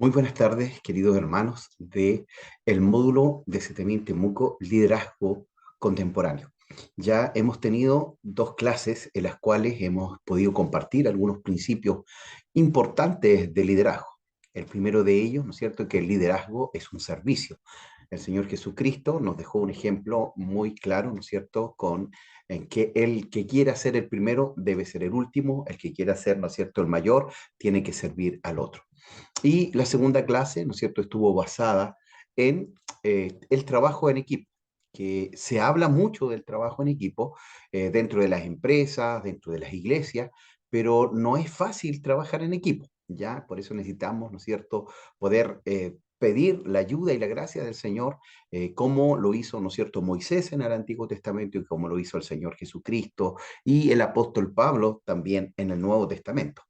Muy buenas tardes, queridos hermanos de el módulo de Setemín Temuco, Liderazgo Contemporáneo. Ya hemos tenido dos clases en las cuales hemos podido compartir algunos principios importantes de liderazgo. El primero de ellos, ¿no es cierto?, que el liderazgo es un servicio. El Señor Jesucristo nos dejó un ejemplo muy claro, ¿no es cierto?, con en que el que quiera ser el primero debe ser el último, el que quiera ser, ¿no es cierto?, el mayor, tiene que servir al otro. Y la segunda clase, ¿no es cierto?, estuvo basada en el trabajo en equipo, que se habla mucho del trabajo en equipo dentro de las empresas, dentro de las iglesias, pero no es fácil trabajar en equipo, ¿ya? Por eso necesitamos, ¿no es cierto?, poder pedir la ayuda y la gracia del Señor, como lo hizo, ¿no es cierto?, Moisés en el Antiguo Testamento y como lo hizo el Señor Jesucristo y el apóstol Pablo también en el Nuevo Testamento.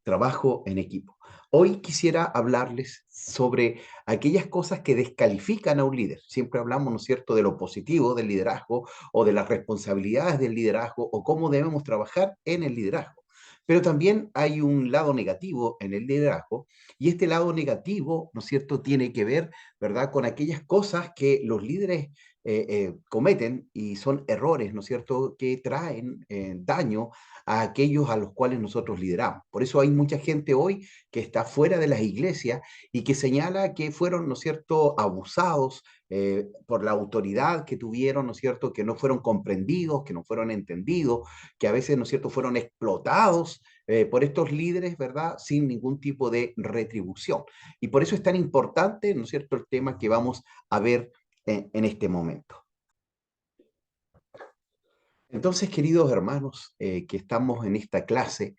Trabajo en equipo. Hoy quisiera hablarles sobre aquellas cosas que descalifican a un líder. Siempre hablamos, ¿no es cierto?, de lo positivo del liderazgo o de las responsabilidades del liderazgo o cómo debemos trabajar en el liderazgo. Pero también hay un lado negativo en el liderazgo y este lado negativo, ¿no es cierto?, tiene que ver, ¿verdad?, con aquellas cosas que los líderes cometen y son errores, ¿no es cierto?, que traen daño a aquellos a los cuales nosotros lideramos. Por eso hay mucha gente hoy que está fuera de las iglesias y que señala que fueron, ¿no es cierto?, abusados por la autoridad que tuvieron, ¿no es cierto?, que no fueron comprendidos, que no fueron entendidos, que a veces, ¿no es cierto?, fueron explotados por estos líderes, ¿verdad?, sin ningún tipo de retribución. Y por eso es tan importante, ¿no es cierto?, el tema que vamos a ver en este momento. Entonces, queridos hermanos, que estamos en esta clase,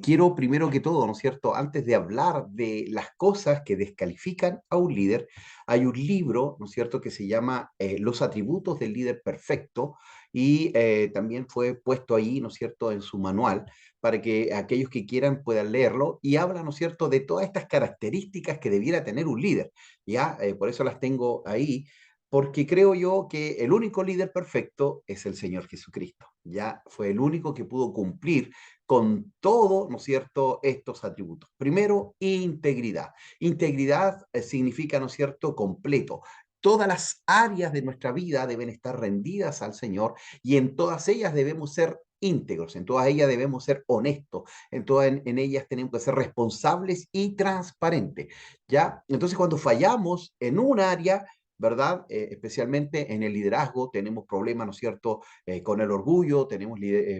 quiero primero que todo, ¿no es cierto?, antes de hablar de las cosas que descalifican a un líder, hay un libro, ¿no es cierto?, que se llama Los atributos del líder perfecto y también fue puesto ahí, ¿no es cierto?, en su manual para que aquellos que quieran puedan leerlo y habla, ¿no es cierto?, de todas estas características que debiera tener un líder, ¿ya? Por eso las tengo ahí porque creo yo que el único líder perfecto es el Señor Jesucristo. Ya fue el único que pudo cumplir con todo, ¿no es cierto?, estos atributos. Primero, integridad. Integridad significa, ¿no es cierto?, completo. Todas las áreas de nuestra vida deben estar rendidas al Señor y en todas ellas debemos ser íntegros, en todas ellas debemos ser honestos, en todas en ellas tenemos que ser responsables y transparentes, ¿ya? Entonces, cuando fallamos en un área, ¿verdad? Especialmente en el liderazgo tenemos problemas, ¿no es cierto?, con el orgullo, tenemos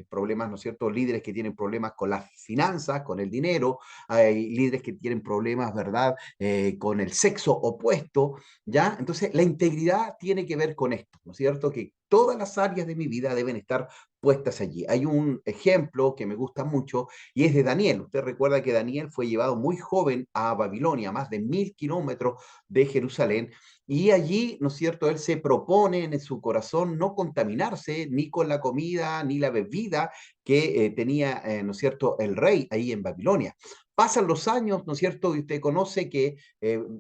problemas, ¿no es cierto?, líderes que tienen problemas con las finanzas, con el dinero, hay líderes que tienen problemas, ¿verdad?, con el sexo opuesto, ¿ya? Entonces, la integridad tiene que ver con esto, ¿no es cierto?, que todas las áreas de mi vida deben estar puestas allí. Hay un ejemplo que me gusta mucho y es de Daniel. Usted recuerda que Daniel fue llevado muy joven a Babilonia, a más de 1000 kilómetros de Jerusalén, y allí, ¿no es cierto?, él se propone en su corazón no contaminarse ni con la comida ni la bebida que tenía, ¿no es cierto?, el rey ahí en Babilonia. Pasan los años, ¿no es cierto?, y usted conoce que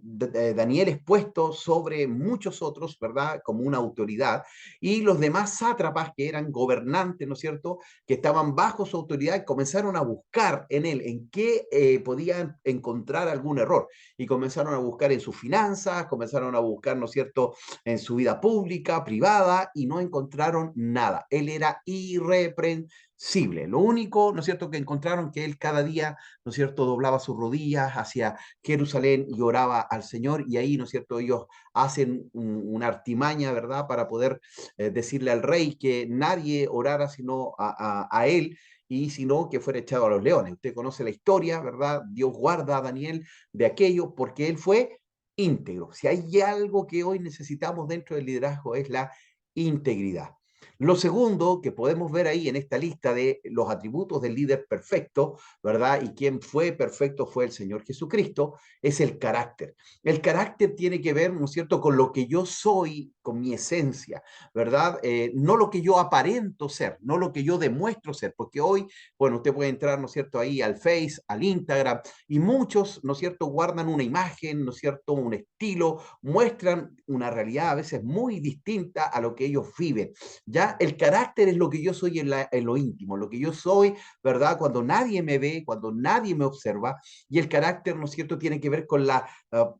Daniel es puesto sobre muchos otros, ¿verdad?, como una autoridad, y los demás sátrapas que eran gobernantes, ¿no es cierto?, que estaban bajo su autoridad, comenzaron a buscar en él en qué podían encontrar algún error y comenzaron a buscar en sus finanzas, comenzaron a buscar, ¿no es cierto?, en su vida pública, privada, y no encontraron nada. Él era irreprensible. Lo único, ¿no es cierto?, que encontraron que él cada día, ¿no es cierto?, doblaba sus rodillas hacia Jerusalén y oraba al Señor, y ahí, ¿no es cierto?, ellos hacen una artimaña, ¿verdad?, para poder decirle al rey que nadie orara sino a él, y sino que fuera echado a los leones. Usted conoce la historia, ¿verdad? Dios guarda a Daniel de aquello porque él fue íntegro. Si hay algo que hoy necesitamos dentro del liderazgo es la integridad. Lo segundo que podemos ver ahí en esta lista de los atributos del líder perfecto, ¿verdad? Y quien fue perfecto fue el Señor Jesucristo, es el carácter. El carácter tiene que ver, ¿no es cierto?, con lo que yo soy con mi esencia, ¿verdad? No lo que yo aparento ser, no lo que yo demuestro ser, porque hoy, bueno, usted puede entrar, ¿no es cierto?, ahí al Face, al Instagram, y muchos, ¿no es cierto?, guardan una imagen, ¿no es cierto?, un estilo, muestran una realidad a veces muy distinta a lo que ellos viven. Ya el carácter es lo que yo soy en lo íntimo, lo que yo soy, ¿verdad? Cuando nadie me ve, cuando nadie me observa, y el carácter, ¿no es cierto?, tiene que ver con la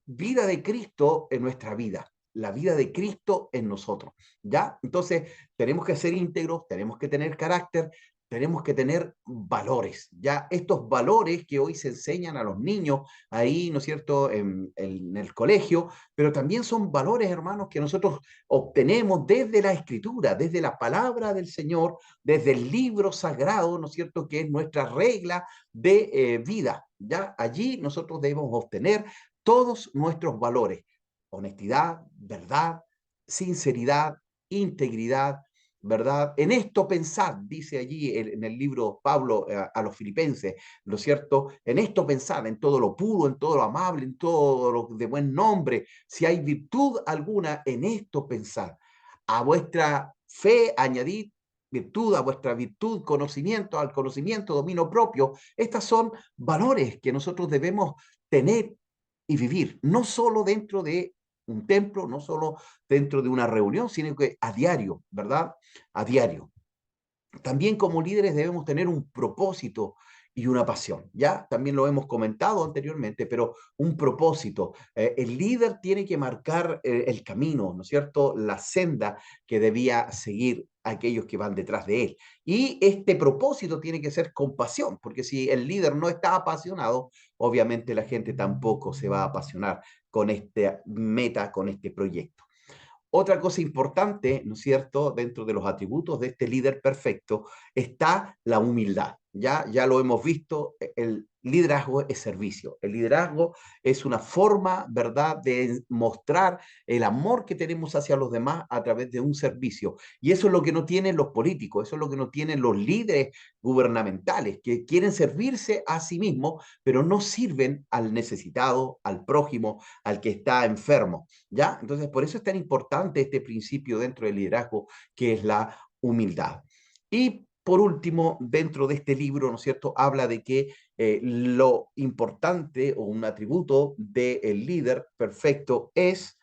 vida de Cristo en nuestra vida, la vida de Cristo en nosotros, ¿ya? Entonces, tenemos que ser íntegros, tenemos que tener carácter, tenemos que tener valores, ¿ya? Estos valores que hoy se enseñan a los niños ahí, ¿no es cierto?, en el colegio, pero también son valores, hermanos, que nosotros obtenemos desde la Escritura, desde la palabra del Señor, desde el libro sagrado, ¿no es cierto?, que es nuestra regla de vida, ¿ya? Allí nosotros debemos obtener todos nuestros valores: honestidad, verdad, sinceridad, integridad, ¿verdad? En esto pensad, dice allí en el libro Pablo a los filipenses, ¿no es cierto? En esto pensad, en todo lo puro, en todo lo amable, en todo lo de buen nombre, si hay virtud alguna, en esto pensad. A vuestra fe añadid virtud, a vuestra virtud conocimiento, al conocimiento dominio propio. Estas son valores que nosotros debemos tener y vivir, no solo dentro de un templo, no solo dentro de una reunión, sino que a diario, ¿verdad? A diario. También como líderes debemos tener un propósito y una pasión, ¿ya? También lo hemos comentado anteriormente, pero un propósito. El líder tiene que marcar el camino, ¿no es cierto? La senda que debía seguir aquellos que van detrás de él. Y este propósito tiene que ser con pasión, porque si el líder no está apasionado, obviamente la gente tampoco se va a apasionar con esta meta, con este proyecto. Otra cosa importante, ¿no es cierto?, dentro de los atributos de este líder perfecto está la humildad. Ya lo hemos visto, el liderazgo es servicio. El liderazgo es una forma, ¿verdad?, de mostrar el amor que tenemos hacia los demás a través de un servicio. Y eso es lo que no tienen los políticos, eso es lo que no tienen los líderes gubernamentales, que quieren servirse a sí mismos, pero no sirven al necesitado, al prójimo, al que está enfermo. ¿Ya? Entonces, por eso es tan importante este principio dentro del liderazgo, que es la humildad. Y por último, dentro de este libro, ¿no es cierto?, habla de que lo importante o un atributo del líder perfecto es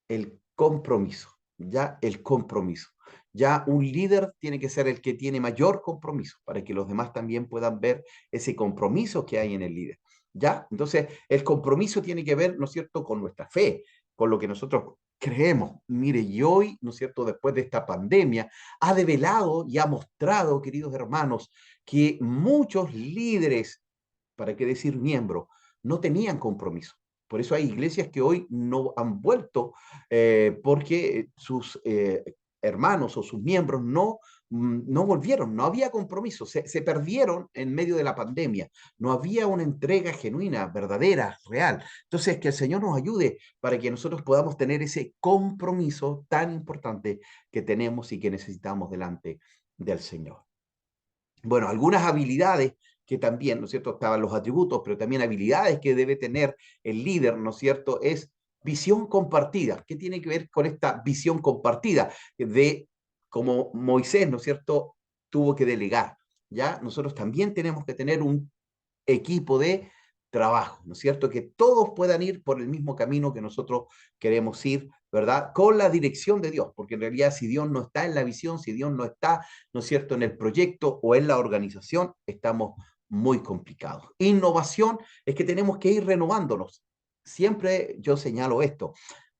el compromiso, ¿ya? El compromiso. Ya un líder tiene que ser el que tiene mayor compromiso para que los demás también puedan ver ese compromiso que hay en el líder, ¿ya? Entonces, el compromiso tiene que ver, ¿no es cierto?, con nuestra fe, con lo que nosotros creemos. Mire, y hoy, ¿no es cierto?, después de esta pandemia, ha develado y ha mostrado, queridos hermanos, que muchos líderes, para qué decir miembros, no tenían compromiso. Por eso hay iglesias que hoy no han vuelto porque sus hermanos o sus miembros no volvieron, no había compromiso, se perdieron en medio de la pandemia, no había una entrega genuina, verdadera, real. Entonces, que el Señor nos ayude para que nosotros podamos tener ese compromiso tan importante que tenemos y que necesitamos delante del Señor. Bueno, algunas habilidades que también, ¿no es cierto? Estaban los atributos, pero también habilidades que debe tener el líder, ¿no es cierto? Es visión compartida. ¿Qué tiene que ver con esta visión compartida? De como Moisés, ¿no es cierto?, tuvo que delegar, ¿ya? Nosotros también tenemos que tener un equipo de trabajo, ¿no es cierto? Que todos puedan ir por el mismo camino que nosotros queremos ir, ¿verdad? Con la dirección de Dios, porque en realidad si Dios no está en la visión, si Dios no está, ¿no es cierto?, en el proyecto o en la organización, estamos muy complicados. Innovación es que tenemos que ir renovándonos. Siempre yo señalo esto.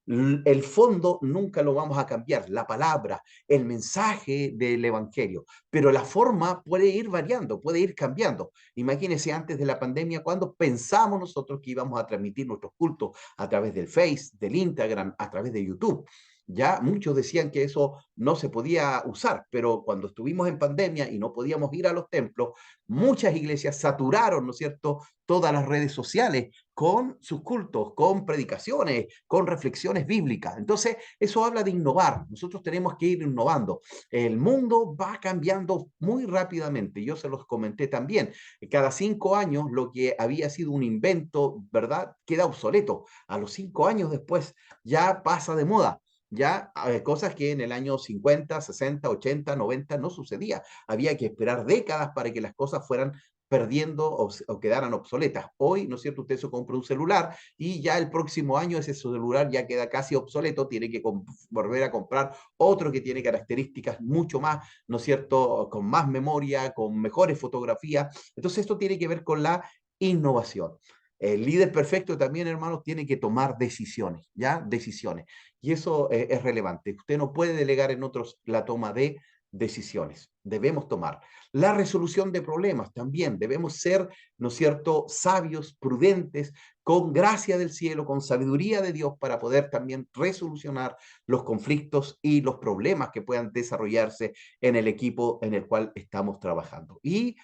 El fondo nunca lo vamos a cambiar, la palabra, el mensaje del evangelio, pero la forma puede ir variando, puede ir cambiando. Imagínense antes de la pandemia, cuando pensamos nosotros que íbamos a transmitir nuestros cultos a través del Face, del Instagram, a través de YouTube. Ya muchos decían que eso no se podía usar, pero cuando estuvimos en pandemia y no podíamos ir a los templos, muchas iglesias saturaron, ¿no es cierto?, todas las redes sociales con sus cultos, con predicaciones, con reflexiones bíblicas. Entonces, eso habla de innovar. Nosotros tenemos que ir innovando. El mundo va cambiando muy rápidamente. Yo se los comenté también. Cada 5 años, lo que había sido un invento, ¿verdad?, queda obsoleto. A los 5 años después ya pasa de moda. ya cosas que en el año 50, 60, 80, 90 no sucedía. Había que esperar décadas para que las cosas fueran perdiendo o quedaran obsoletas. Hoy, ¿no es cierto? Usted se compra un celular y ya el próximo año ese celular ya queda casi obsoleto, tiene que volver a comprar otro que tiene características mucho más, ¿no es cierto?, con más memoria, con mejores fotografías. Entonces esto tiene que ver con la innovación. El líder perfecto también, hermanos, tiene que tomar decisiones, ¿ya? Decisiones. Y eso es relevante. Usted no puede delegar en otros la toma de decisiones. Debemos tomar. La resolución de problemas también. Debemos ser, ¿no es cierto?, sabios, prudentes, con gracia del cielo, con sabiduría de Dios para poder también resolucionar los conflictos y los problemas que puedan desarrollarse en el equipo en el cual estamos trabajando. Y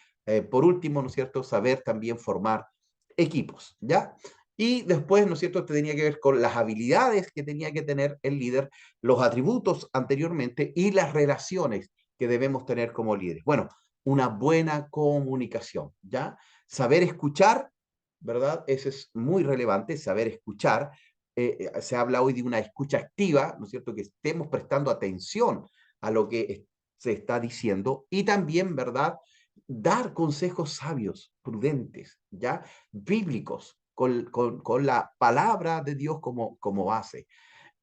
por último, ¿no es cierto?, saber también formar equipos, ¿ya? Y después, ¿no es cierto?, esto tenía que ver con las habilidades que tenía que tener el líder, los atributos anteriormente y las relaciones que debemos tener como líderes. Bueno, una buena comunicación, ¿ya? Saber escuchar, ¿verdad? Eso es muy relevante, saber escuchar. Se habla hoy de una escucha activa, ¿no es cierto?, que estemos prestando atención a lo que se está diciendo y también, ¿verdad?, dar consejos sabios, prudentes, ¿ya? Bíblicos, con la palabra de Dios como base.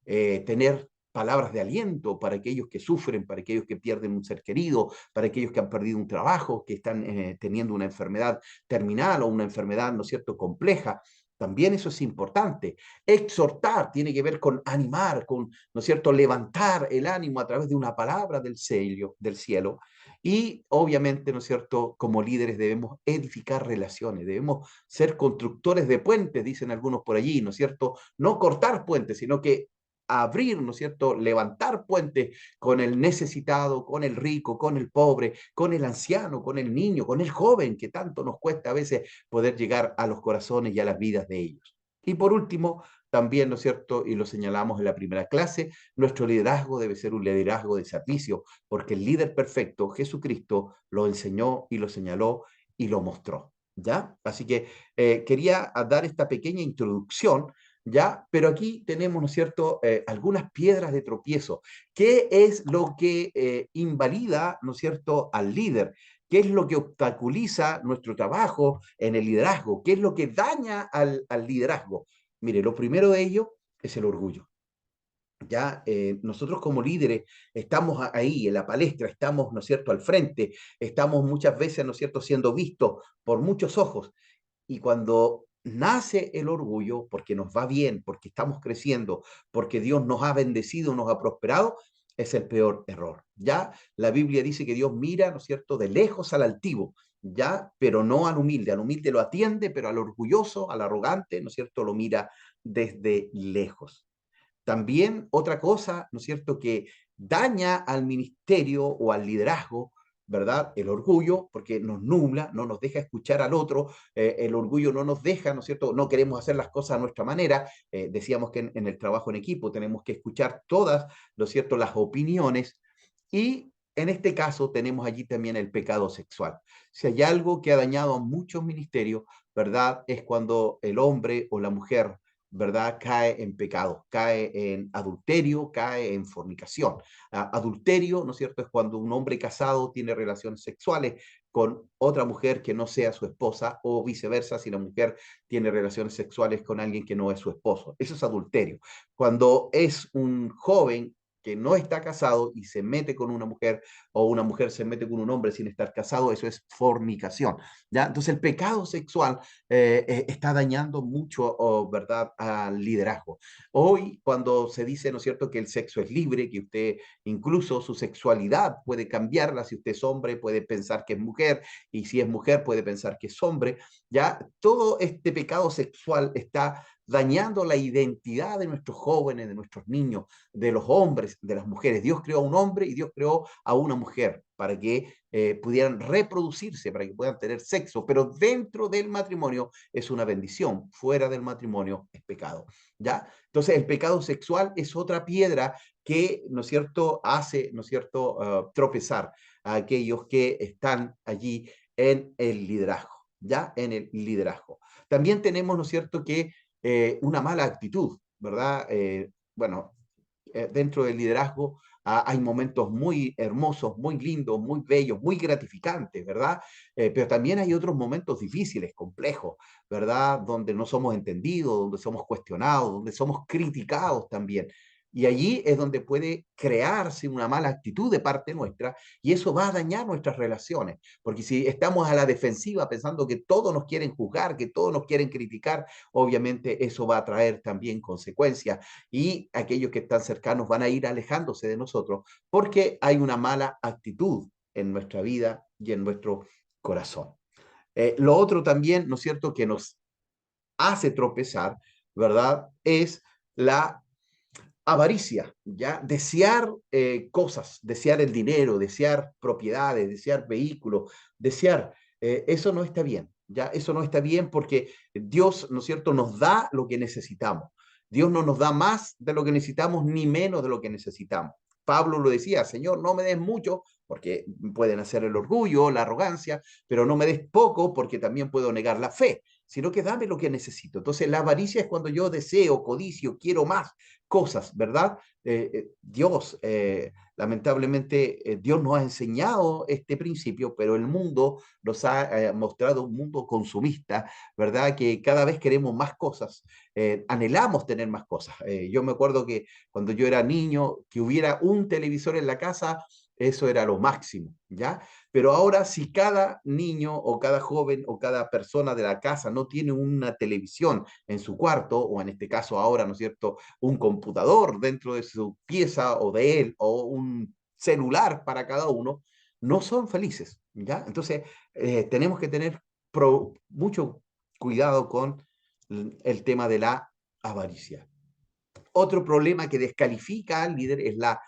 Tener palabras de aliento para aquellos que sufren, para aquellos que pierden un ser querido, para aquellos que han perdido un trabajo, que están teniendo una enfermedad terminal o una enfermedad, ¿no es cierto?, compleja. También eso es importante. Exhortar tiene que ver con animar, con, ¿no es cierto?, levantar el ánimo a través de una palabra del cielo. Y obviamente, ¿no es cierto?, como líderes debemos edificar relaciones, debemos ser constructores de puentes, dicen algunos por allí, ¿no es cierto? No cortar puentes, sino que abrir, ¿no es cierto?, levantar puentes con el necesitado, con el rico, con el pobre, con el anciano, con el niño, con el joven, que tanto nos cuesta a veces poder llegar a los corazones y a las vidas de ellos. Y por último, también, ¿no es cierto?, y lo señalamos en la primera clase, nuestro liderazgo debe ser un liderazgo de servicio, porque el líder perfecto, Jesucristo, lo enseñó y lo señaló y lo mostró. ¿Ya? Así que quería dar esta pequeña introducción, ¿ya? Pero aquí tenemos, ¿no es cierto?, algunas piedras de tropiezo. ¿Qué es lo que invalida, ¿no es cierto?, al líder? ¿Qué es lo que obstaculiza nuestro trabajo en el liderazgo? ¿Qué es lo que daña al liderazgo? Mire, lo primero de ello es el orgullo. Ya nosotros como líderes estamos ahí en la palestra, estamos, ¿no es cierto?, al frente, estamos muchas veces, ¿no es cierto?, siendo vistos por muchos ojos. Y cuando nace el orgullo, porque nos va bien, porque estamos creciendo, porque Dios nos ha bendecido, nos ha prosperado, es el peor error. Ya la Biblia dice que Dios mira, ¿no es cierto?, de lejos al altivo, ya, pero no al humilde lo atiende, pero al orgulloso, al arrogante, ¿no es cierto?, lo mira desde lejos. También otra cosa, ¿no es cierto?, que daña al ministerio o al liderazgo, ¿verdad? El orgullo, porque nos nubla, no nos deja escuchar al otro, el orgullo no nos deja, ¿no es cierto? No queremos hacer las cosas a nuestra manera. Decíamos que en el trabajo en equipo tenemos que escuchar todas, ¿no es cierto?, las opiniones. Y en este caso tenemos allí también el pecado sexual. Si hay algo que ha dañado a muchos ministerios, ¿verdad? Es cuando el hombre o la mujer, ¿verdad?, cae en pecado, cae en adulterio, cae en fornicación. Adulterio, ¿no es cierto?, es cuando un hombre casado tiene relaciones sexuales con otra mujer que no sea su esposa o viceversa, si la mujer tiene relaciones sexuales con alguien que no es su esposo. Eso es adulterio. Cuando es un joven que no está casado y se mete con una mujer o una mujer se mete con un hombre sin estar casado, eso es fornicación, ¿ya? Entonces el pecado sexual está dañando mucho, oh, ¿verdad?, al liderazgo. Hoy, cuando se dice, ¿no es cierto?, que el sexo es libre, que usted incluso su sexualidad puede cambiarla, si usted es hombre puede pensar que es mujer, y si es mujer puede pensar que es hombre, ya todo este pecado sexual está dañando la identidad de nuestros jóvenes, de nuestros niños, de los hombres, de las mujeres. Dios creó a un hombre y Dios creó a una mujer para que pudieran reproducirse, para que puedan tener sexo, pero dentro del matrimonio es una bendición, fuera del matrimonio es pecado, ¿ya? Entonces el pecado sexual es otra piedra que, ¿no es cierto?, hace, ¿no es cierto?, tropezar a aquellos que están allí en el liderazgo, ¿ya? En el liderazgo. También tenemos, ¿no es cierto?, que una mala actitud, ¿verdad? Bueno, dentro del liderazgo hay momentos muy hermosos, muy lindos, muy bellos, muy gratificantes, ¿verdad? Pero también hay otros momentos difíciles, complejos, ¿verdad? Donde no somos entendidos, donde somos cuestionados, donde somos criticados también. Y allí es donde puede crearse una mala actitud de parte nuestra y eso va a dañar nuestras relaciones. Porque si estamos a la defensiva pensando que todos nos quieren juzgar, que todos nos quieren criticar, obviamente eso va a traer también consecuencias y aquellos que están cercanos van a ir alejándose de nosotros porque hay una mala actitud en nuestra vida y en nuestro corazón. Lo otro también, ¿no es cierto?, que nos hace tropezar, ¿verdad?, es la avaricia, ¿ya? Desear cosas, desear el dinero, desear propiedades, desear vehículos, desear, eso no está bien, ¿ya? Eso no está bien porque Dios, ¿no es cierto?, nos da lo que necesitamos. Dios no nos da más de lo que necesitamos ni menos de lo que necesitamos. Pablo lo decía, Señor, no me des mucho, porque pueden hacer el orgullo, la arrogancia, pero no me des poco, porque también puedo negar la fe, sino que dame lo que necesito. Entonces, la avaricia es cuando yo deseo, codicio, quiero más cosas, ¿verdad? Dios, lamentablemente, Dios nos ha enseñado este principio, pero el mundo nos ha mostrado un mundo consumista, ¿verdad? Que cada vez queremos más cosas, anhelamos tener más cosas. Yo me acuerdo que cuando yo era niño, que hubiera un televisor en la casa, eso era lo máximo, ¿ya? Pero ahora si cada niño o cada joven o cada persona de la casa no tiene una televisión en su cuarto, o en este caso ahora, ¿no es cierto?, un computador dentro de su pieza o de él, o un celular para cada uno, no son felices, ¿ya? Entonces, tenemos que tener mucho cuidado con el tema de la avaricia. Otro problema que descalifica al líder es la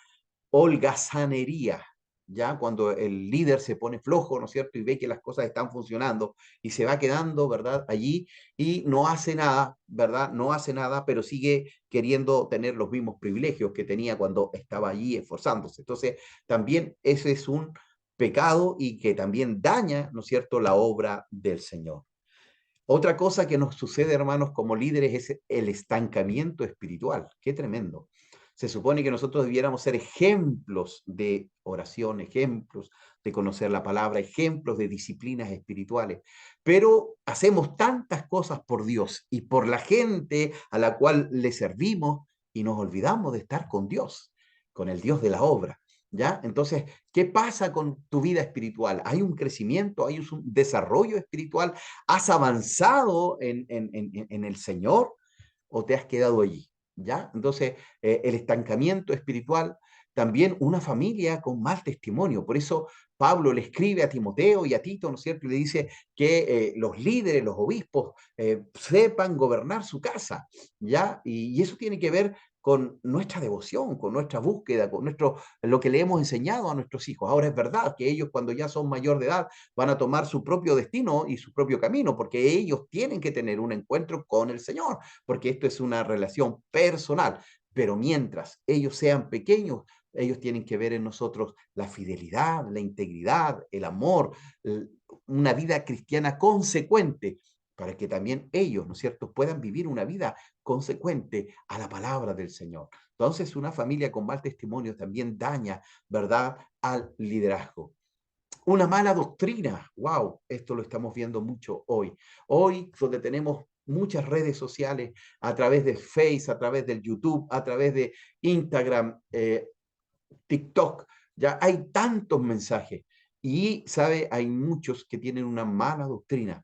holgazanería, ¿ya? Cuando el líder se pone flojo, ¿no es cierto? Y ve que las cosas están funcionando y se va quedando, ¿verdad? Allí y no hace nada, ¿verdad? No hace nada, pero sigue queriendo tener los mismos privilegios que tenía cuando estaba allí esforzándose. Entonces, también ese es un pecado y que también daña, ¿no es cierto?, la obra del Señor. Otra cosa que nos sucede, hermanos, como líderes es el estancamiento espiritual. Qué tremendo. Se supone que nosotros debiéramos ser ejemplos de oración, ejemplos de conocer la palabra, ejemplos de disciplinas espirituales, pero hacemos tantas cosas por Dios y por la gente a la cual le servimos y nos olvidamos de estar con Dios, con el Dios de la obra. ¿Ya? Entonces, ¿qué pasa con tu vida espiritual? ¿Hay un crecimiento, hay un desarrollo espiritual? ¿Has avanzado en el Señor o te has quedado allí? ¿Ya? Entonces, el estancamiento espiritual, también una familia con mal testimonio. Por eso Pablo le escribe a Timoteo y a Tito, ¿no es cierto? Y le dice que los líderes, los obispos, sepan gobernar su casa, ¿ya? Y eso tiene que ver con nuestra devoción, con nuestra búsqueda, con lo que le hemos enseñado a nuestros hijos. Ahora es verdad que ellos cuando ya son mayor de edad van a tomar su propio destino y su propio camino, porque ellos tienen que tener un encuentro con el Señor, porque esto es una relación personal. Pero mientras ellos sean pequeños, ellos tienen que ver en nosotros la fidelidad, la integridad, el amor, una vida cristiana consecuente, para que también ellos, ¿no es cierto?, puedan vivir una vida consecuente a la palabra del Señor. Entonces, una familia con mal testimonio también daña, ¿verdad?, al liderazgo. Una mala doctrina, wow, esto lo estamos viendo mucho hoy. Hoy, donde tenemos muchas redes sociales, a través de Facebook, a través del YouTube, a través de Instagram, TikTok, ya hay tantos mensajes. Y, ¿sabe? Hay muchos que tienen una mala doctrina,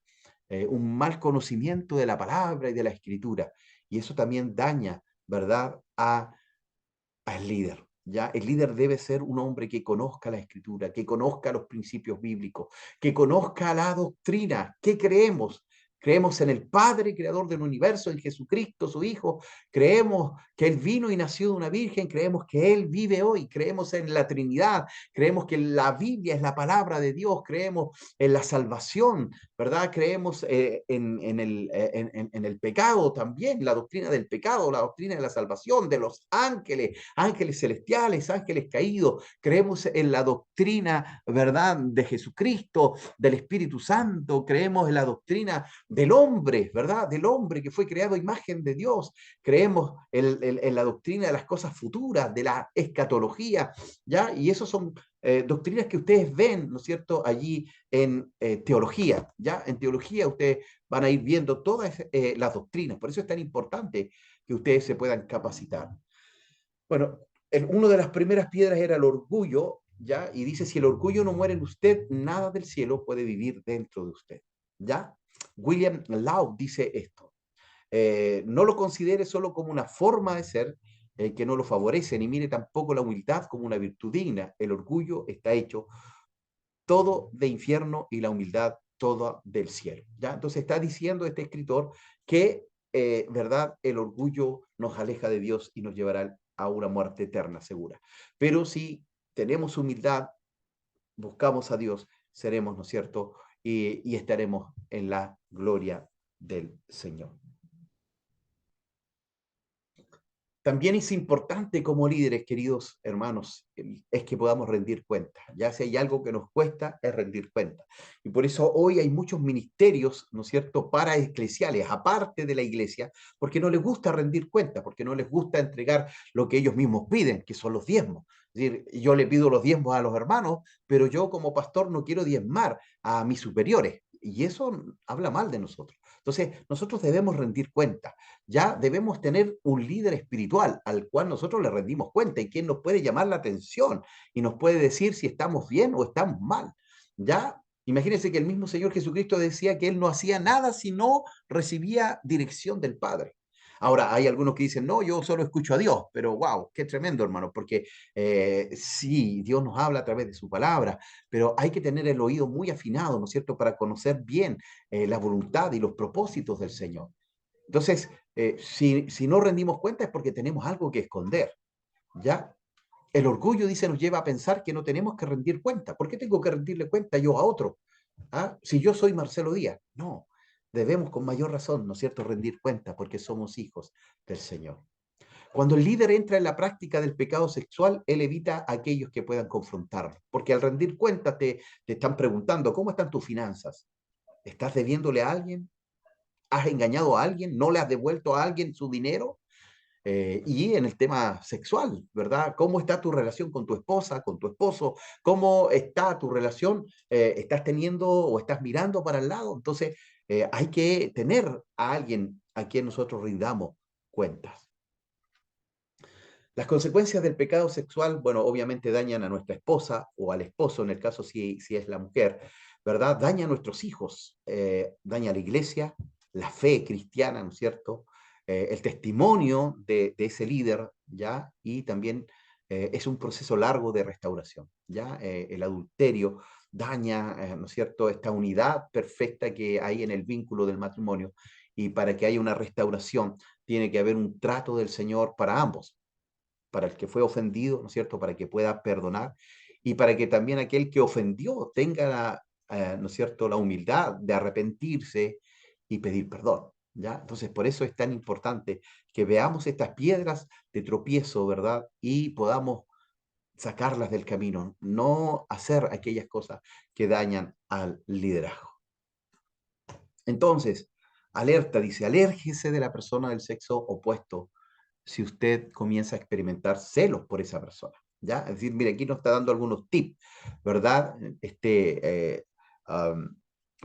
un mal conocimiento de la palabra y de la escritura. Y eso también daña, ¿verdad?, al líder. ¿Ya? El líder debe ser un hombre que conozca la escritura, que conozca los principios bíblicos, que conozca la doctrina. ¿Qué creemos? Creemos en el Padre, creador del universo, en Jesucristo, su Hijo. Creemos que Él vino y nació de una virgen. Creemos que Él vive hoy. Creemos en la Trinidad. Creemos que la Biblia es la palabra de Dios. Creemos en la salvación, ¿verdad? Creemos en el pecado también, la doctrina del pecado, la doctrina de la salvación, de los ángeles, ángeles celestiales, ángeles caídos. Creemos en la doctrina, ¿verdad?, de Jesucristo, del Espíritu Santo. Creemos en la doctrina, del hombre, ¿verdad? Del hombre que fue creado a imagen de Dios. Creemos en la doctrina de las cosas futuras, de la escatología, ¿ya? Y eso son doctrinas que ustedes ven, ¿no es cierto?, allí en teología, ¿ya? En teología ustedes van a ir viendo todas las doctrinas, por eso es tan importante que ustedes se puedan capacitar. Bueno, una de las primeras piedras era el orgullo, ¿ya? Y dice, si el orgullo no muere en usted, nada del cielo puede vivir dentro de usted, ¿ya? William Law dice esto. No lo considere solo como una forma de ser que no lo favorece, ni mire tampoco la humildad como una virtud digna. El orgullo está hecho todo de infierno y la humildad toda del cielo, ¿ya? Entonces está diciendo este escritor que, ¿verdad? El orgullo nos aleja de Dios y nos llevará a una muerte eterna segura. Pero si tenemos humildad, buscamos a Dios, seremos, ¿no es cierto? Y estaremos en la gloria del Señor. También es importante como líderes, queridos hermanos, es que podamos rendir cuentas. Ya si hay algo que nos cuesta, es rendir cuentas. Y por eso hoy hay muchos ministerios, ¿no es cierto?, paraeclesiales, aparte de la iglesia, porque no les gusta rendir cuentas, porque no les gusta entregar lo que ellos mismos piden, que son los diezmos. Es decir, yo le pido los diezmos a los hermanos, pero yo como pastor no quiero diezmar a mis superiores. Y eso habla mal de nosotros. Entonces, nosotros debemos rendir cuentas. Ya debemos tener un líder espiritual al cual nosotros le rendimos cuenta y quien nos puede llamar la atención y nos puede decir si estamos bien o estamos mal. Ya, imagínense que el mismo Señor Jesucristo decía que él no hacía nada si no recibía dirección del Padre. Ahora, hay algunos que dicen, no, yo solo escucho a Dios, pero wow, qué tremendo, hermano, porque sí, Dios nos habla a través de su palabra, pero hay que tener el oído muy afinado, ¿no es cierto?, para conocer bien la voluntad y los propósitos del Señor. Entonces, si no rendimos cuenta es porque tenemos algo que esconder, ¿ya? El orgullo, dice, nos lleva a pensar que no tenemos que rendir cuenta. ¿Por qué tengo que rendirle cuenta yo a otro? ¿Ah? Si yo soy Marcelo Díaz. No, debemos con mayor razón, ¿no es cierto?, rendir cuenta porque somos hijos del Señor. Cuando el líder entra en la práctica del pecado sexual, él evita a aquellos que puedan confrontarlo. Porque al rendir cuenta te están preguntando, ¿cómo están tus finanzas? ¿Estás debiéndole a alguien? ¿Has engañado a alguien? ¿No le has devuelto a alguien su dinero? Y en el tema sexual, ¿verdad? ¿Cómo está tu relación con tu esposa, con tu esposo? ¿Cómo está tu relación? ¿Estás teniendo o estás mirando para el lado? Entonces, hay que tener a alguien a quien nosotros rindamos cuentas. Las consecuencias del pecado sexual, bueno, obviamente dañan a nuestra esposa o al esposo, en el caso si es la mujer, ¿verdad? Daña a nuestros hijos, daña a la iglesia, la fe cristiana, ¿no es cierto? El testimonio de ese líder, ¿ya? Y también es un proceso largo de restauración, ¿ya? El adulterio daña, ¿no es cierto?, esta unidad perfecta que hay en el vínculo del matrimonio. Y para que haya una restauración, tiene que haber un trato del Señor para ambos, para el que fue ofendido, ¿no es cierto?, para que pueda perdonar y para que también aquel que ofendió tenga la, ¿no es cierto?, la humildad de arrepentirse y pedir perdón, ¿ya? Entonces, por eso es tan importante que veamos estas piedras de tropiezo, ¿verdad? Y podamos sacarlas del camino, no hacer aquellas cosas que dañan al liderazgo. Entonces, alerta, dice, alérgese de la persona del sexo opuesto si usted comienza a experimentar celos por esa persona, ¿ya? Es decir, mire, aquí nos está dando algunos tips, ¿verdad? Um,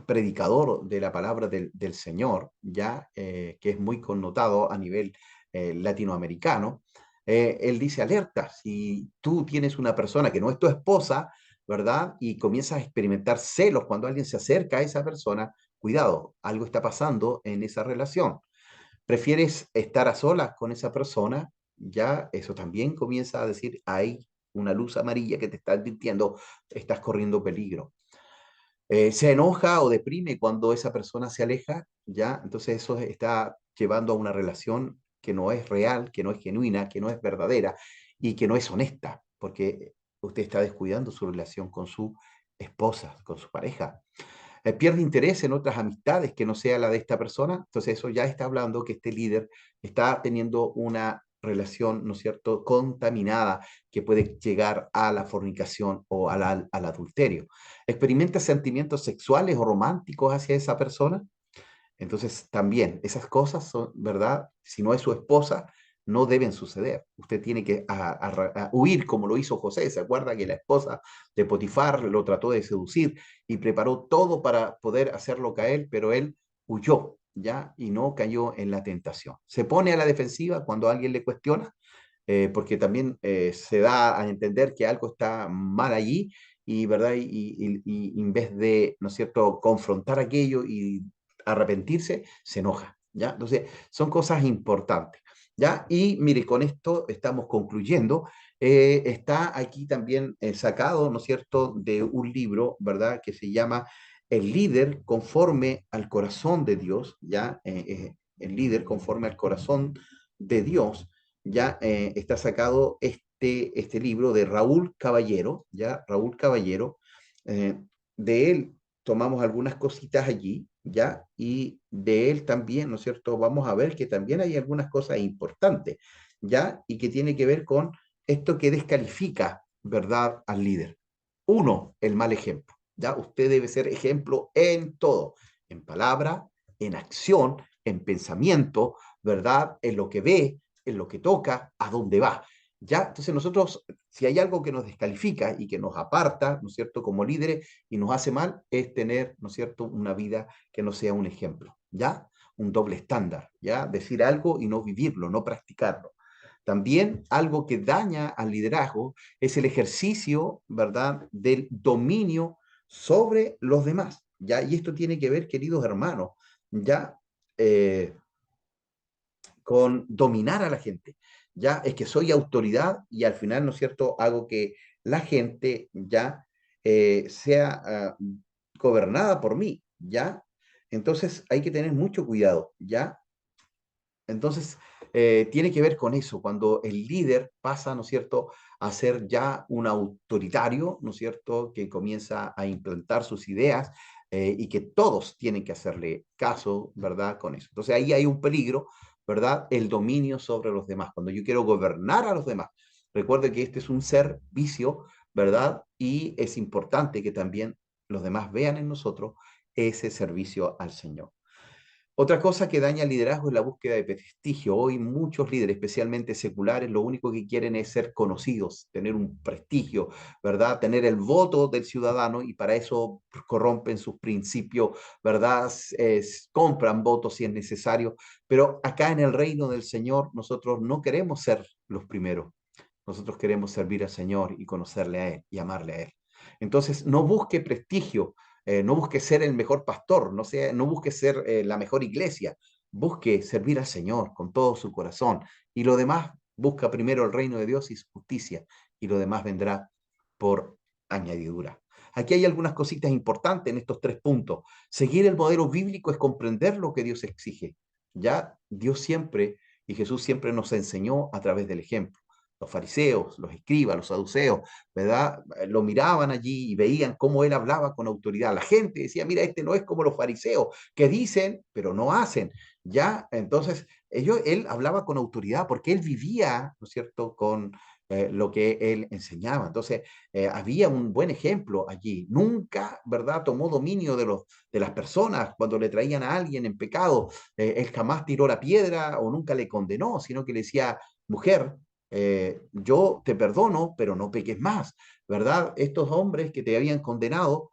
predicador de la palabra del Señor, ¿ya? Que es muy connotado a nivel latinoamericano, él dice, alerta, si tú tienes una persona que no es tu esposa, ¿verdad? Y comienzas a experimentar celos cuando alguien se acerca a esa persona, cuidado, algo está pasando en esa relación. Prefieres estar a solas con esa persona, ya eso también comienza a decir, hay una luz amarilla que te está advirtiendo, estás corriendo peligro. Se enoja o deprime cuando esa persona se aleja, ya, entonces eso está llevando a una relación que no es real, que no es genuina, que no es verdadera y que no es honesta, porque usted está descuidando su relación con su esposa, con su pareja. Pierde interés en otras amistades que no sea la de esta persona, entonces eso ya está hablando que este líder está teniendo una relación, ¿no es cierto?, contaminada que puede llegar a la fornicación o al adulterio. Experimenta sentimientos sexuales o románticos hacia esa persona. Entonces, también esas cosas son, ¿verdad? Si no es su esposa, no deben suceder. Usted tiene que a huir como lo hizo José. ¿Se acuerda que la esposa de Potifar lo trató de seducir y preparó todo para poder hacerlo caer, pero él huyó, ¿ya? Y no cayó en la tentación. Se pone a la defensiva cuando alguien le cuestiona, porque también se da a entender que algo está mal allí y, ¿verdad? Y en vez de, ¿no es cierto?, confrontar aquello y arrepentirse, se enoja, ¿ya? Entonces, son cosas importantes, ¿ya? Y mire, con esto estamos concluyendo. Está aquí también sacado, ¿no es cierto?, de un libro, ¿verdad?, que se llama El líder conforme al corazón de Dios, ¿ya? El líder conforme al corazón de Dios, ya está sacado este libro de Raúl Caballero, ya Raúl Caballero, eh, de él tomamos algunas cositas allí, ya, y de él también, ¿no es cierto? Vamos a ver que también hay algunas cosas importantes, ya, y que tiene que ver con esto que descalifica, ¿verdad?, al líder. Uno, el mal ejemplo, ya, usted debe ser ejemplo en todo, en palabra, en acción, en pensamiento, ¿verdad?, en lo que ve, en lo que toca, a dónde va. ¿Ya? Entonces nosotros, si hay algo que nos descalifica y que nos aparta, ¿no es cierto?, como líderes y nos hace mal, es tener, ¿no es cierto?, una vida que no sea un ejemplo, ¿ya? Un doble estándar, ¿ya? Decir algo y no vivirlo, no practicarlo. También algo que daña al liderazgo es el ejercicio, ¿verdad?, del dominio sobre los demás, ¿ya? Y esto tiene que ver, queridos hermanos, ¿ya? Eh, con dominar a la gente. Ya es que soy autoridad y al final, ¿no es cierto?, hago que la gente ya sea gobernada por mí, ¿ya? Entonces hay que tener mucho cuidado, ¿ya? Entonces, tiene que ver con eso, cuando el líder pasa, ¿no es cierto?, a ser ya un autoritario, ¿no es cierto?, que comienza a implantar sus ideas y que todos tienen que hacerle caso, ¿verdad?, con eso. Entonces, ahí hay un peligro, ¿verdad?, el dominio sobre los demás, cuando yo quiero gobernar a los demás. Recuerde que este es un servicio, ¿verdad?, y es importante que también los demás vean en nosotros ese servicio al Señor. Otra cosa que daña el liderazgo es la búsqueda de prestigio. Hoy muchos líderes, especialmente seculares, lo único que quieren es ser conocidos, tener un prestigio, ¿verdad? Tener el voto del ciudadano y para eso corrompen sus principios, ¿verdad? Compran votos si es necesario. Pero acá en el reino del Señor nosotros no queremos ser los primeros. Nosotros queremos servir al Señor y conocerle a Él y amarle a Él. Entonces, no busque prestigio, no busque ser el mejor pastor, no busque ser la mejor iglesia, busque servir al Señor con todo su corazón y lo demás busca primero el reino de Dios y su justicia y lo demás vendrá por añadidura. Aquí hay algunas cositas importantes en estos tres puntos. Seguir el modelo bíblico es comprender lo que Dios exige. Ya Dios siempre y Jesús siempre nos enseñó a través del ejemplo. Los fariseos, los escribas, los saduceos, ¿verdad? Lo miraban allí y veían cómo él hablaba con autoridad. La gente decía, mira, este no es como los fariseos, que dicen, pero no hacen. Ya, entonces, él hablaba con autoridad porque él vivía, ¿no es cierto?, con lo que él enseñaba. Entonces, había un buen ejemplo allí. Nunca, ¿verdad?, tomó dominio de las personas cuando le traían a alguien en pecado. Él jamás tiró la piedra o nunca le condenó, sino que le decía, mujer, yo te perdono, pero no peques más, ¿verdad? Estos hombres que te habían condenado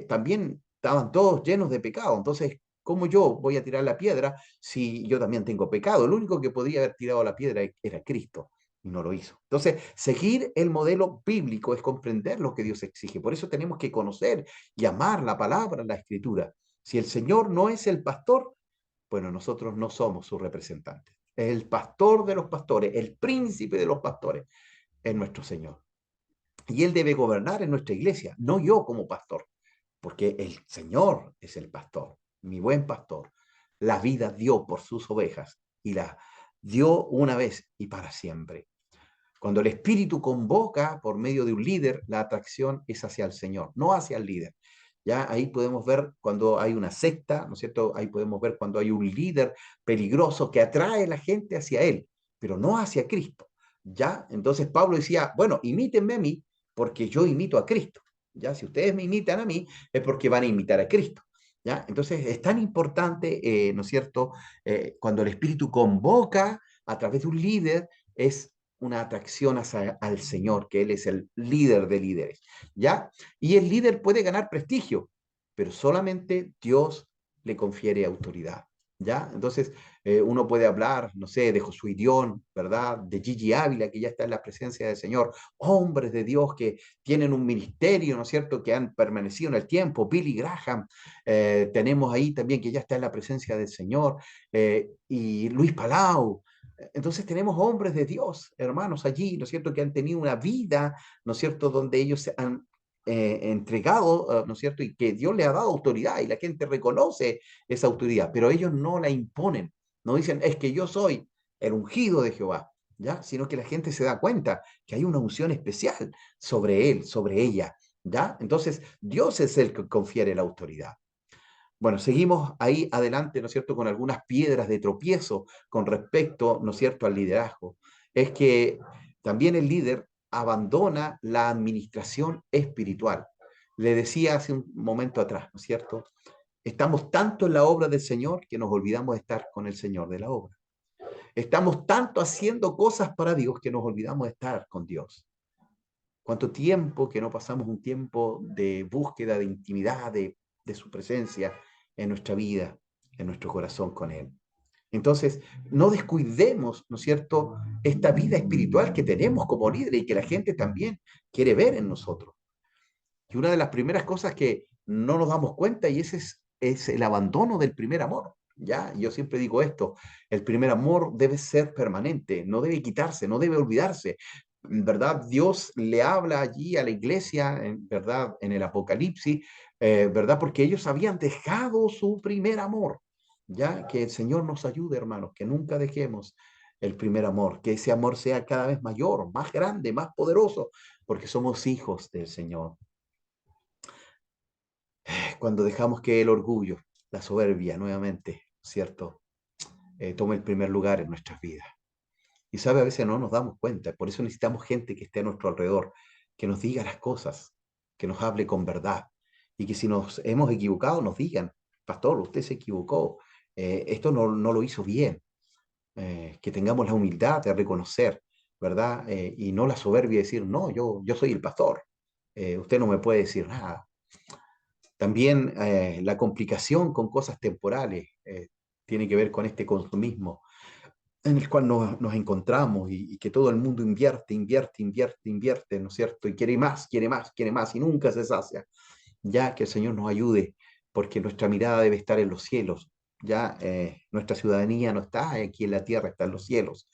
también estaban todos llenos de pecado. Entonces, ¿cómo yo voy a tirar la piedra si yo también tengo pecado? El único que podía haber tirado la piedra era Cristo y no lo hizo. Entonces, seguir el modelo bíblico es comprender lo que Dios exige. Por eso tenemos que conocer y amar la palabra, la escritura. Si el Señor no es el pastor, bueno, nosotros no somos sus representantes. El pastor de los pastores, el príncipe de los pastores, es nuestro Señor. Y Él debe gobernar en nuestra iglesia, no yo como pastor, porque el Señor es el pastor, mi buen pastor. La vida dio por sus ovejas y la dio una vez y para siempre. Cuando el Espíritu convoca por medio de un líder, la atracción es hacia el Señor, no hacia el líder. Ya ahí podemos ver cuando hay una secta, ¿no es cierto? Ahí podemos ver cuando hay un líder peligroso que atrae a la gente hacia él, pero no hacia Cristo. Ya, entonces Pablo decía, bueno, imítenme a mí porque yo imito a Cristo. Ya, si ustedes me imitan a mí es porque van a imitar a Cristo. ¿ya? Entonces es tan importante, ¿no es cierto? Cuando el Espíritu convoca a través de un líder, es una atracción hacia, al Señor, que Él es el líder de líderes, ¿ya? Y el líder puede ganar prestigio, pero solamente Dios le confiere autoridad, ¿ya? Entonces, uno puede hablar, no sé, de Josué Irión, ¿verdad? De Gigi Ávila, que ya está en la presencia del Señor, hombres de Dios que tienen un ministerio, ¿no es cierto?, que han permanecido en el tiempo, Billy Graham, tenemos ahí también que ya está en la presencia del Señor, y Luis Palau. Entonces tenemos hombres de Dios, hermanos, allí, ¿no es cierto?, que han tenido una vida, ¿no es cierto?, donde ellos se han entregado, ¿no es cierto?, y que Dios le ha dado autoridad y la gente reconoce esa autoridad, pero ellos no la imponen, no dicen, es que yo soy el ungido de Jehová, ¿ya? Sino que la gente se da cuenta que hay una unción especial sobre él, sobre ella, ¿ya? Entonces, Dios es el que confiere la autoridad. Bueno, seguimos ahí adelante, ¿no es cierto?, con algunas piedras de tropiezo con respecto, ¿no es cierto?, al liderazgo. Es que también el líder abandona la administración espiritual. Le decía hace un momento atrás, ¿no es cierto? Estamos tanto en la obra del Señor que nos olvidamos de estar con el Señor de la obra. Estamos tanto haciendo cosas para Dios que nos olvidamos de estar con Dios. ¿Cuánto tiempo que no pasamos un tiempo de búsqueda, de intimidad, de su presencia en nuestra vida, en nuestro corazón con Él? Entonces, no descuidemos, ¿no es cierto?, esta vida espiritual que tenemos como líder y que la gente también quiere ver en nosotros. Y una de las primeras cosas que no nos damos cuenta, y ese es el abandono del primer amor. Ya, yo siempre digo esto, el primer amor debe ser permanente, no debe quitarse, no debe olvidarse. En verdad, Dios le habla allí a la iglesia, en verdad, en el Apocalipsis, ¿verdad? Porque ellos habían dejado su primer amor. Ya, que el Señor nos ayude, hermanos, que nunca dejemos el primer amor, que ese amor sea cada vez mayor, más grande, más poderoso, porque somos hijos del Señor. Cuando dejamos que el orgullo, la soberbia, nuevamente, ¿cierto? Tome el primer lugar en nuestras vidas. Y sabe, a veces no nos damos cuenta, por eso necesitamos gente que esté a nuestro alrededor, que nos diga las cosas, que nos hable con verdad, y que si nos hemos equivocado nos digan, pastor, usted se equivocó, esto no lo hizo bien, que tengamos la humildad de reconocer, ¿verdad? Y no la soberbia de decir, no, yo soy el pastor, usted no me puede decir nada. También la complicación con cosas temporales tiene que ver con este consumismo en el cual nos encontramos y que todo el mundo invierte, invierte, invierte, invierte, ¿no es cierto? Y quiere más, quiere más, quiere más y nunca se sacia. Ya que el Señor nos ayude, porque nuestra mirada debe estar en los cielos. Ya nuestra ciudadanía no está aquí en la tierra, está en los cielos.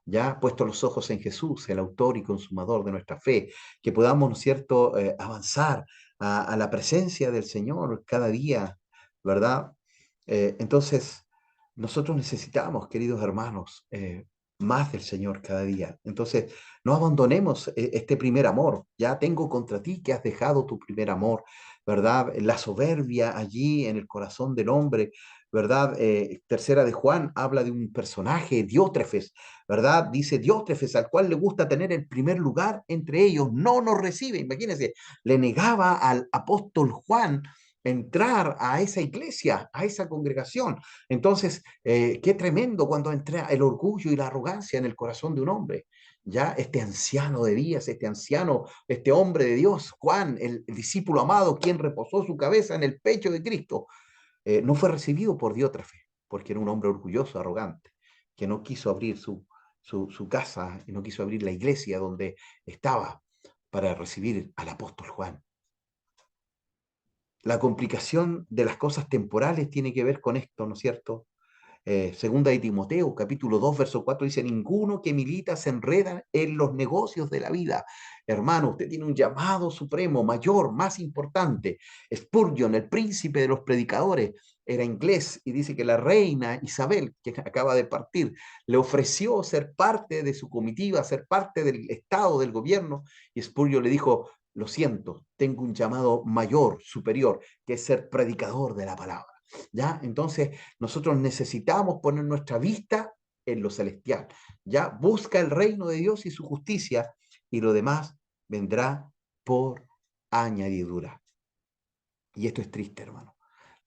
Ya puesto los ojos en Jesús, el autor y consumador de nuestra fe, que podamos, ¿no es cierto?, avanzar a la presencia del Señor cada día, ¿verdad? Entonces, nosotros necesitamos, queridos hermanos, más del Señor cada día. Entonces, no abandonemos este primer amor. Ya tengo contra ti que has dejado tu primer amor, ¿verdad? La soberbia allí en el corazón del hombre, ¿verdad? Tercera de Juan habla de un personaje, Diótrefes, ¿verdad? Dice Diótrefes, al cual le gusta tener el primer lugar entre ellos, no nos recibe. Imagínense, le negaba al apóstol Juan entrar a esa iglesia, a esa congregación. Entonces, qué tremendo cuando entra el orgullo y la arrogancia en el corazón de un hombre. Ya este anciano de días, este anciano, este hombre de Dios, Juan, el discípulo amado, quien reposó su cabeza en el pecho de Cristo, no fue recibido por Diótrefe, porque era un hombre orgulloso, arrogante, que no quiso abrir su casa y no quiso abrir la iglesia donde estaba para recibir al apóstol Juan. La complicación de las cosas temporales tiene que ver con esto, ¿no es cierto? Segunda de Timoteo, capítulo 2 verso 4 dice, ninguno que milita se enreda en los negocios de la vida. Hermano, usted tiene un llamado supremo, mayor, más importante. Spurgeon, el príncipe de los predicadores, era inglés y dice que la reina Isabel, que acaba de partir, le ofreció ser parte de su comitiva, ser parte del Estado, del gobierno, y Spurgeon le dijo, lo siento, tengo un llamado mayor, superior, que es ser predicador de la palabra. ¿Ya? Entonces, nosotros necesitamos poner nuestra vista en lo celestial. Ya busca el reino de Dios y su justicia y lo demás vendrá por añadidura. Y esto es triste, hermano.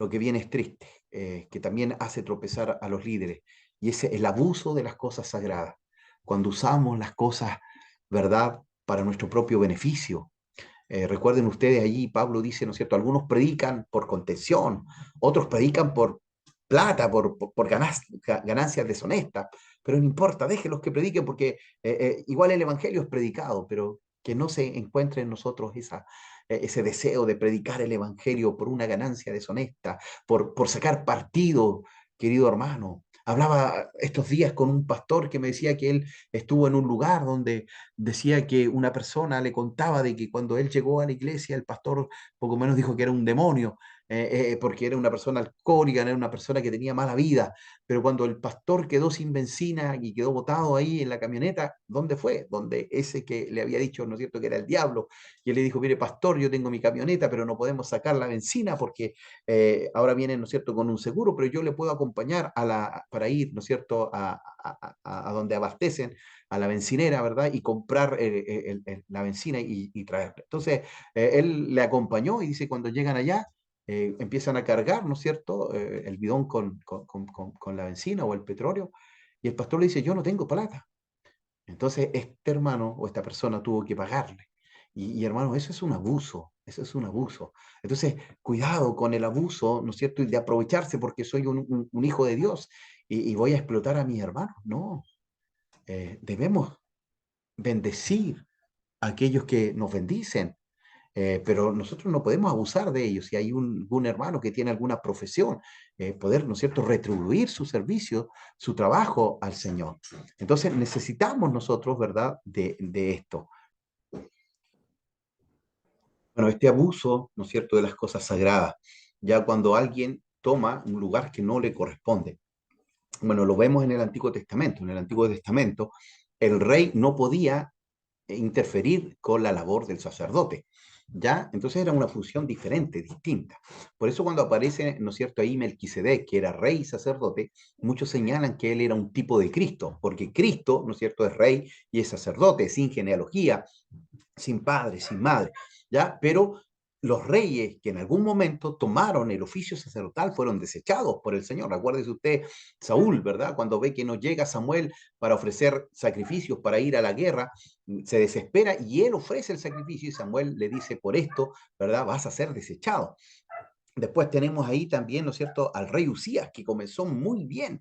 lo que viene es triste, que también hace tropezar a los líderes, y es el abuso de las cosas sagradas. Cuando usamos las cosas, ¿verdad?, para nuestro propio beneficio. Recuerden ustedes allí, Pablo dice, ¿no es cierto? Algunos predican por contención, otros predican por plata, por ganancias deshonestas, pero no importa, déjenlos que prediquen porque igual el Evangelio es predicado, pero que no se encuentre en nosotros ese deseo de predicar el Evangelio por una ganancia deshonesta, por sacar partido, querido hermano. Hablaba estos días con un pastor que me decía que él estuvo en un lugar donde decía que una persona le contaba de que cuando él llegó a la iglesia, el pastor poco menos dijo que era un demonio, porque era una persona alcohólica, era una persona que tenía mala vida, pero cuando el pastor quedó sin benzina y quedó botado ahí en la camioneta, ¿dónde fue? Donde ese que le había dicho, ¿no es cierto?, que era el diablo, y él le dijo, mire, pastor, yo tengo mi camioneta, pero no podemos sacar la benzina porque ahora vienen, ¿no es cierto?, con un seguro, pero yo le puedo acompañar para ir, ¿no es cierto?, a donde abastecen a la bencinera, ¿verdad? Y comprar la benzina y traerla. Entonces, él le acompañó y dice, cuando llegan allá, empiezan a cargar, ¿no es cierto?, el bidón con la benzina o el petróleo, y el pastor le dice, yo no tengo plata. Entonces, este hermano o esta persona tuvo que pagarle. Hermano, eso es un abuso, eso es un abuso. Entonces, cuidado con el abuso, ¿no es cierto? Y de aprovecharse porque soy un hijo de Dios y voy a explotar a mis hermanos. No, debemos bendecir a aquellos que nos bendicen, pero nosotros no podemos abusar de ellos. Si hay algún hermano que tiene alguna profesión, poder, ¿no es cierto?, retribuir su servicio, su trabajo al Señor. Entonces necesitamos nosotros, ¿verdad?, de esto. Bueno, este abuso, ¿no es cierto?, de las cosas sagradas, ya cuando alguien toma un lugar que no le corresponde. Bueno, lo vemos en el Antiguo Testamento. En el Antiguo Testamento, el rey no podía interferir con la labor del sacerdote, ¿ya? Entonces era una función diferente, distinta. Por eso cuando aparece, ¿no es cierto?, ahí Melquisedec, que era rey y sacerdote, muchos señalan que él era un tipo de Cristo, porque Cristo, ¿no es cierto?, es rey y es sacerdote, sin genealogía, sin padre, sin madre, ¿ya? Pero los reyes que en algún momento tomaron el oficio sacerdotal fueron desechados por el Señor. Acuérdese usted, Saúl, ¿verdad? Cuando ve que no llega Samuel para ofrecer sacrificios, para ir a la guerra, se desespera y él ofrece el sacrificio y Samuel le dice, por esto, ¿verdad? Vas a ser desechado. Después tenemos ahí también, ¿no es cierto?, al rey Usías, que comenzó muy bien,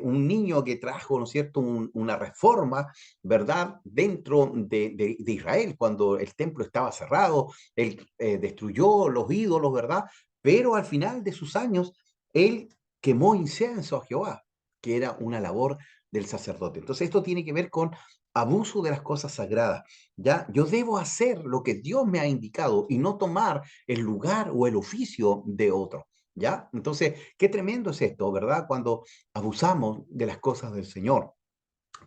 un niño que trajo, ¿no es cierto?, una reforma, ¿verdad?, dentro de Israel, cuando el templo estaba cerrado, él destruyó los ídolos, ¿verdad? Pero al final de sus años, él quemó incienso a Jehová, que era una labor del sacerdote. Entonces esto tiene que ver con abuso de las cosas sagradas, ¿ya? Yo debo hacer lo que Dios me ha indicado y no tomar el lugar o el oficio de otro, ¿ya? Entonces, qué tremendo es esto, ¿verdad? Cuando abusamos de las cosas del Señor.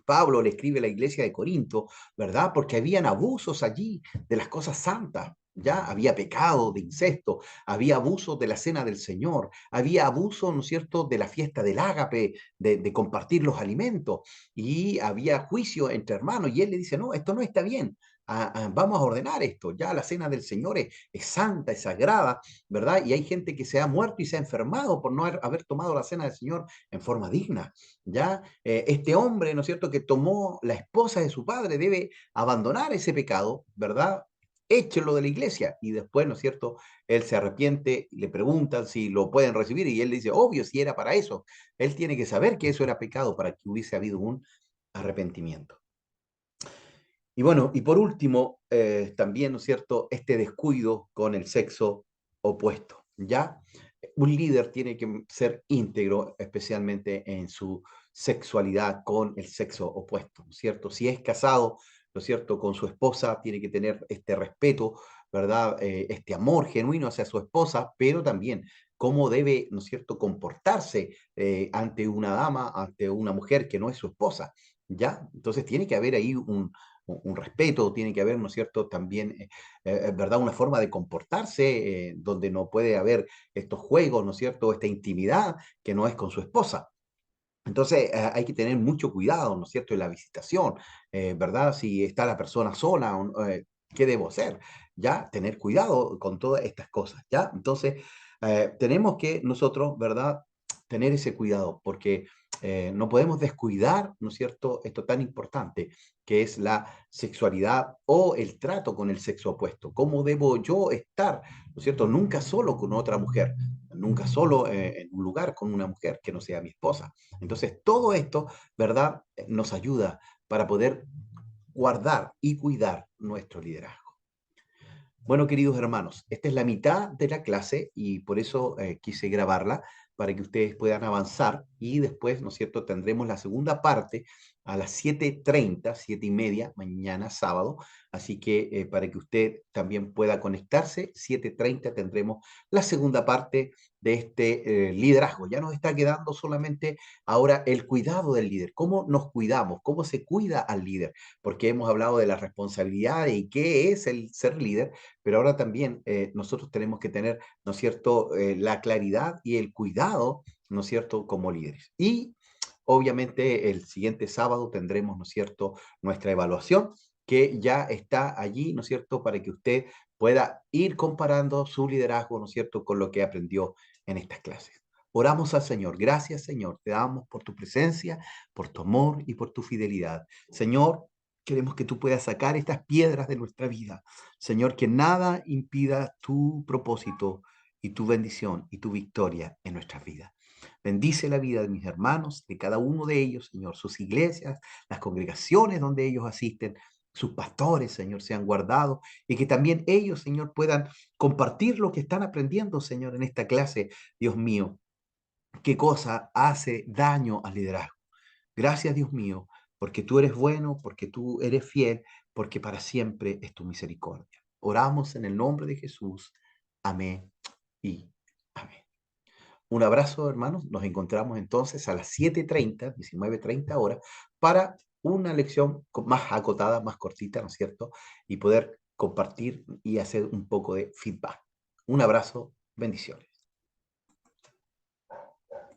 Pablo le escribe a la iglesia de Corinto, ¿verdad? Porque habían abusos allí de las cosas santas. Ya había pecado de incesto, había abuso de la cena del Señor, había abuso, ¿no es cierto?, de la fiesta del ágape, de compartir los alimentos, y había juicio entre hermanos, y él le dice, no, esto no está bien, vamos a ordenar esto, ya la cena del Señor es santa, es sagrada, ¿verdad? Y hay gente que se ha muerto y se ha enfermado por no haber tomado la cena del Señor en forma digna, ¿ya? Este hombre, ¿no es cierto?, que tomó la esposa de su padre, debe abandonar ese pecado, ¿verdad? Échelo de la iglesia. Y después, ¿no es cierto?, él se arrepiente, le preguntan si lo pueden recibir y él dice, obvio, si era para eso. Él tiene que saber que eso era pecado para que hubiese habido un arrepentimiento. Y bueno, y por último, también, ¿no es cierto?, este descuido con el sexo opuesto, ¿ya? Un líder tiene que ser íntegro, especialmente en su sexualidad con el sexo opuesto, ¿no es cierto? Si es casado, ¿no es cierto?, con su esposa, tiene que tener este respeto, ¿verdad? Este amor genuino hacia su esposa, pero también cómo debe, ¿no es cierto?, comportarse ante una dama, ante una mujer que no es su esposa, ¿ya? Entonces tiene que haber ahí un respeto, tiene que haber, ¿no es cierto?, también, ¿verdad?, una forma de comportarse donde no puede haber estos juegos, ¿no es cierto?, esta intimidad que no es con su esposa. Entonces, hay que tener mucho cuidado, ¿no es cierto?, en la visitación, ¿verdad? Si está la persona sola, ¿qué debo hacer? Ya, tener cuidado con todas estas cosas, ¿ya? Entonces, Tenemos que nosotros, ¿verdad?, tener ese cuidado, porque no podemos descuidar, ¿no es cierto?, esto tan importante, que es la sexualidad o el trato con el sexo opuesto. ¿Cómo debo yo estar, ¿no es cierto?, nunca solo con otra mujer, nunca solo en un lugar con una mujer que no sea mi esposa. Entonces, todo esto, ¿verdad?, nos ayuda para poder guardar y cuidar nuestro liderazgo. Bueno, queridos hermanos, esta es la mitad de la clase y por eso quise grabarla para que ustedes puedan avanzar y después, ¿no es cierto?, tendremos la segunda parte a las 7:30, 7:30, mañana sábado. Así que para que usted también pueda conectarse, 7:30 tendremos la segunda parte de este liderazgo. Ya nos está quedando solamente ahora el cuidado del líder. ¿Cómo nos cuidamos? ¿Cómo se cuida al líder? Porque hemos hablado de las responsabilidades y qué es el ser líder, pero ahora también nosotros tenemos que tener, ¿no es cierto?, la claridad y el cuidado, ¿no es cierto?, como líderes. Y obviamente el siguiente sábado tendremos, ¿no es cierto?, nuestra evaluación que ya está allí, ¿no es cierto?, para que usted pueda ir comparando su liderazgo, ¿no es cierto?, con lo que aprendió en estas clases. Oramos al Señor. Gracias, Señor. Te damos por tu presencia, por tu amor y por tu fidelidad. Señor, queremos que tú puedas sacar estas piedras de nuestra vida. Señor, que nada impida tu propósito y tu bendición y tu victoria en nuestras vidas. Bendice la vida de mis hermanos, de cada uno de ellos, Señor, sus iglesias, las congregaciones donde ellos asisten, sus pastores, Señor, sean guardados y que también ellos, Señor, puedan compartir lo que están aprendiendo, Señor, en esta clase. Dios mío, qué cosa hace daño al liderazgo. Gracias, Dios mío, porque tú eres bueno, porque tú eres fiel, porque para siempre es tu misericordia. Oramos en el nombre de Jesús. Amén y amén. Un abrazo, hermanos. Nos encontramos entonces a las 7:30, 19:30 horas, para una lección más acotada, más cortita, ¿no es cierto? Y poder compartir y hacer un poco de feedback. Un abrazo, bendiciones.